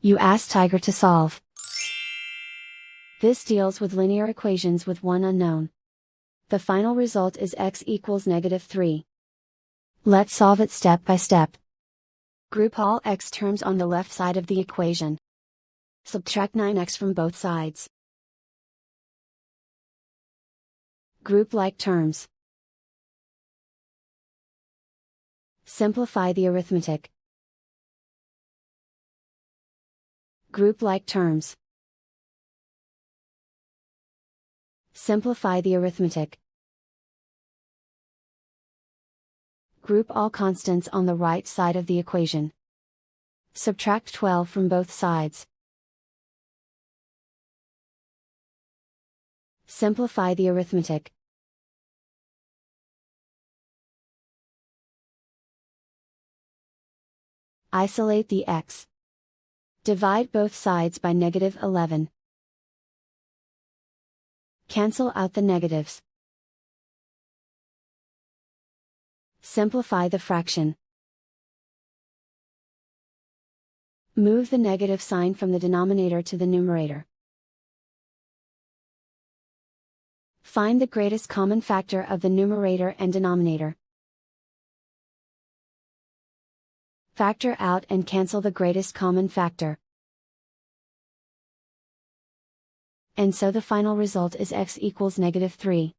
You ask Tiger to solve. This deals with linear equations with one unknown. The final result is x equals -3. Let's solve it step by step. Group all x terms on the left side of the equation. Subtract 9x from both sides. Group like terms. Simplify the arithmetic. Group like terms. Simplify the arithmetic. Group all constants on the right side of the equation. Subtract 12 from both sides. Simplify the arithmetic. Isolate the x. Divide both sides by -11. Cancel out the negatives. Simplify the fraction. Move the negative sign from the denominator to the numerator. Find the greatest common factor of the numerator and denominator. Factor out and cancel the greatest common factor. And so the final result is x equals -3.